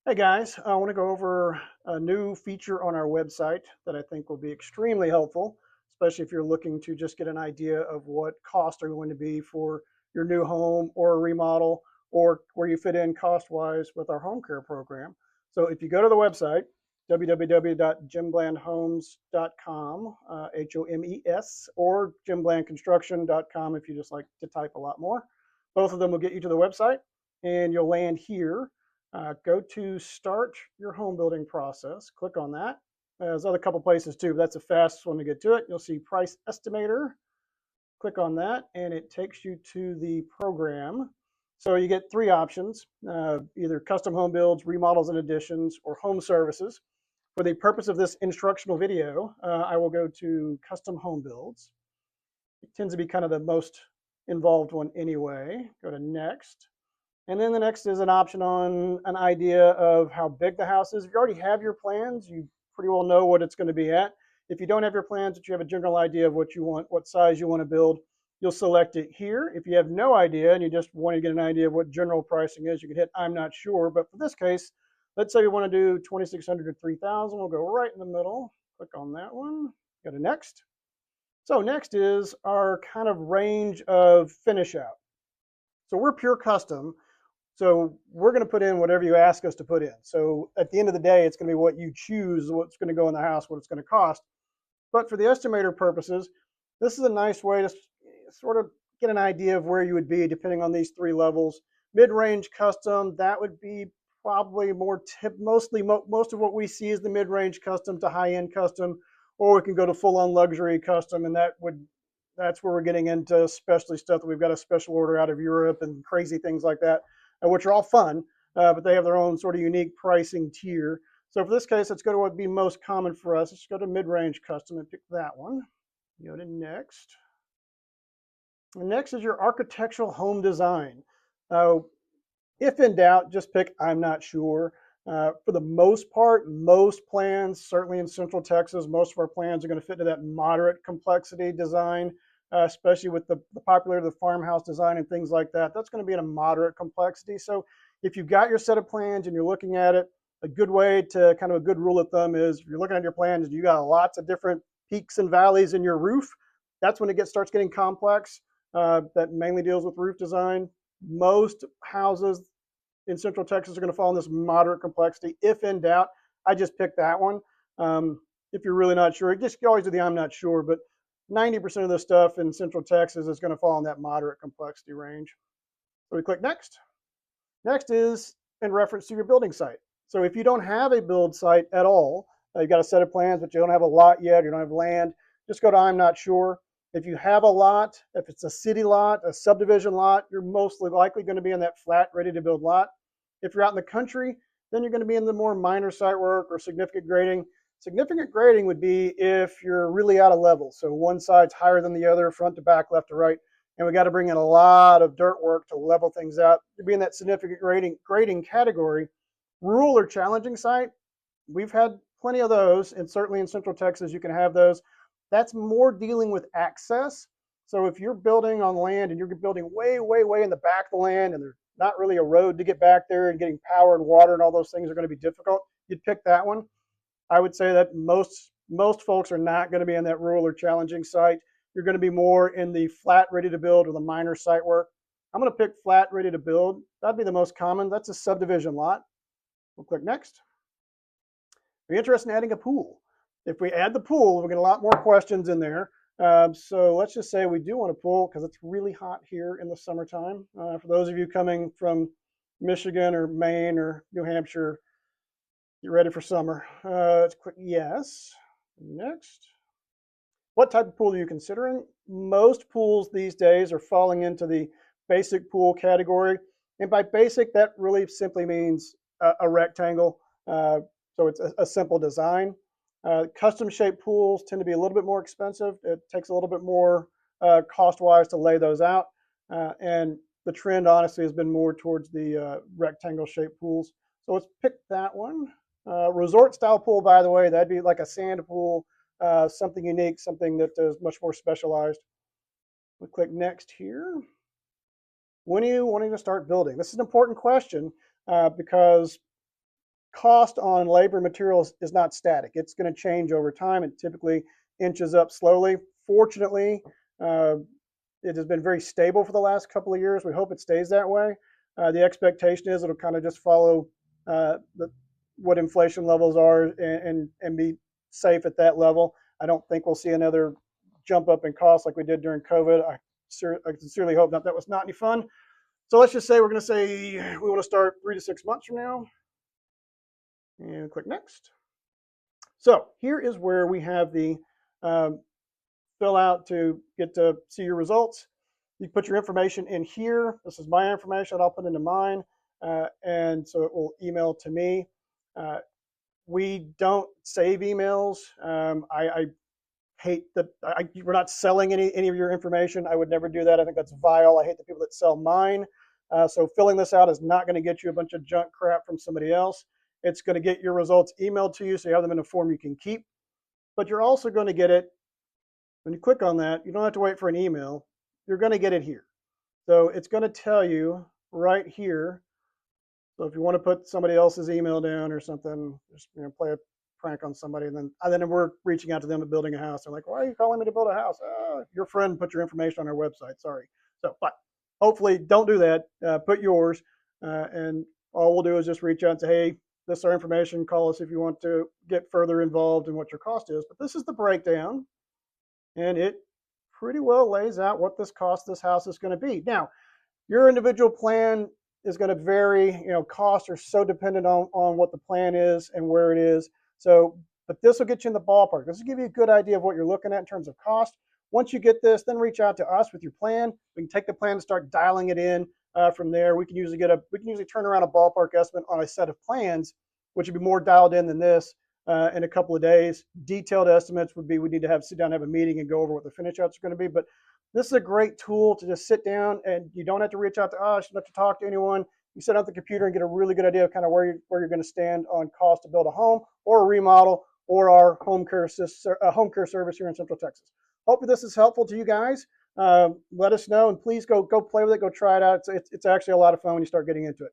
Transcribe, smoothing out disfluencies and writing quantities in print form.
Hey guys, I want to go over a new feature on our website that I think will be extremely helpful, especially if you're looking to just get an idea of what costs are going to be for your new home or a remodel or where you fit in cost-wise with our home care program. So if you go to the website, www.jimblandhomes.com, HOMES, or jimblandconstruction.com if you just like to type a lot more. Both of them will get you to the website and you'll land here. Go to start your home building process. Click on that. There's other couple places too, but that's the fastest one to get to it. You'll see price estimator. Click on that and it takes you to the program. So you get three options, either custom home builds, remodels and additions, or home services. For the purpose of this instructional video, I will go to custom home builds. It tends to be kind of the most involved one anyway. Go to next. And then the next is an option on an idea of how big the house is. If you already have your plans, you pretty well know what it's going to be at. If you don't have your plans, but you have a general idea of what you want, what size you want to build, you'll select it here. If you have no idea and you just want to get an idea of what general pricing is, you can hit I'm not sure. But for this case, let's say we want to do 2,600 to 3,000. We'll go right in the middle. Click on that one. Go to next. So next is our kind of range of finish out. So we're pure custom. So we're going to put in whatever you ask us to put in. So at the end of the day, it's going to be what you choose, what's going to go in the house, what it's going to cost. But for the estimator purposes, this is a nice way to sort of get an idea of where you would be depending on these three levels. Mid-range custom, that would be probably more mostly most of what we see is the mid-range custom to high-end custom, or we can go to full-on luxury custom, and that's where we're getting into specialty stuff that we've got a special order out of Europe and crazy things like that, which are all fun, but they have their own sort of unique pricing tier. So for this case, let's go to what would be most common for us. Let's go to mid-range custom and pick that one. Go to next. And next is your architectural home design. If in doubt, just pick I'm not sure. For the most part, most plans, certainly in Central Texas, most of our plans are going to fit into that moderate complexity design, especially with the popularity of the farmhouse design and things like that. That's going to be in a moderate complexity. So if you've got your set of plans and you're looking at it, a good way to kind of a good rule of thumb is if you're looking at your plans, you got lots of different peaks and valleys in your roof. That's when it starts getting complex. That mainly deals with roof design. Most houses in Central Texas are going to fall in this moderate complexity. If in doubt, I just picked that one. If you're really not sure, just always do the I'm not sure, but 90% of the stuff in Central Texas is going to fall in that moderate complexity range. So we click next. Next is in reference to your building site. So if you don't have a build site at all, you've got a set of plans, but you don't have a lot yet, you don't have land, just go to I'm not sure. If you have a lot, if it's a city lot, a subdivision lot, you're mostly likely going to be in that flat, ready to build lot. If you're out in the country, then you're going to be in the more minor site work or significant grading. Significant grading would be if you're really out of level. So one side's higher than the other, front to back, left to right, and we got to bring in a lot of dirt work to level things out. To be in that significant grading category, rural or challenging site, we've had plenty of those, and certainly in Central Texas, you can have those. That's more dealing with access. So if you're building on land and you're building way, way, way in the back of the land and there's not really a road to get back there and getting power and water and all those things are going to be difficult, you'd pick that one. I would say that most folks are not going to be in that rural or challenging site. You're going to be more in the flat, ready to build or the minor site work. I'm going to pick flat, ready to build. That'd be the most common. That's a subdivision lot. We'll click next. Are you interested in adding a pool? If we add the pool, we'll get a lot more questions in there. So let's just say we do want a pool because it's really hot here in the summertime. For those of you coming from Michigan or Maine or New Hampshire, get ready for summer. Let's click yes. Next. What type of pool are you considering? Most pools these days are falling into the basic pool category. And by basic, that really simply means a rectangle. So it's a simple design. Custom shaped pools tend to be a little bit more expensive. It takes a little bit more cost-wise to lay those out. And the trend, honestly, has been more towards the rectangle shaped pools. So let's pick that one. Resort style pool, by the way, that'd be like a sand pool, something unique, something that is much more specialized. We click next here. When are you wanting to start building? This is an important question because cost on labor and materials is not static. It's going to change over time. It typically inches up slowly. Fortunately, it has been very stable for the last couple of years. We hope it stays that way. The expectation is it'll kind of just follow what inflation levels are and be safe at that level. I don't think we'll see another jump up in costs like we did during COVID. I sincerely hope not. That was not any fun. So let's just say we're going to say we want to start 3 to 6 months from now. And click next. So here is where we have the fill out to get to see your results. You put your information in here. This is my information. I'll put into mine. And so it will email to me. We don't save emails. I hate that we're not selling any of your information. I would never do that. I think that's vile. I hate the people that sell mine. So filling this out is not going to get you a bunch of junk crap from somebody else. It's going to get your results emailed to you, so you have them in a form you can keep. But you're also going to get it, when you click on that, you don't have to wait for an email. You're going to get it here. So it's going to tell you right here. So if you want to put somebody else's email down or something, just play a prank on somebody, and then we're reaching out to them at building a house. They're like, "Why are you calling me to build a house?" Your friend put your information on our website. Sorry. So, but hopefully, don't do that. Put yours, and all we'll do is just reach out and say, "Hey, this is our information. Call us if you want to get further involved in what your cost is." But this is the breakdown, and it pretty well lays out what this cost this house is going to be. Now, your individual plan is going to vary. Costs are so dependent on what the plan is and where it is. So, but this will get you in the ballpark. This will give you a good idea of what you're looking at in terms of cost. Once you get this, then reach out to us with your plan. We can take the plan and start dialing it in. From there, we can usually turn around a ballpark estimate on a set of plans, which would be more dialed in than this in a couple of days. Detailed estimates would be we need to sit down, have a meeting, and go over what the finish outs are going to be. But this is a great tool to just sit down, and you don't have to reach out to us. You don't have to talk to anyone. You sit on the computer and get a really good idea of kind of where you're going to stand on cost to build a home or a remodel or our home care service here in Central Texas. Hope this is helpful to you guys. Let us know, and please go play with it. Go try it out. It's actually a lot of fun when you start getting into it.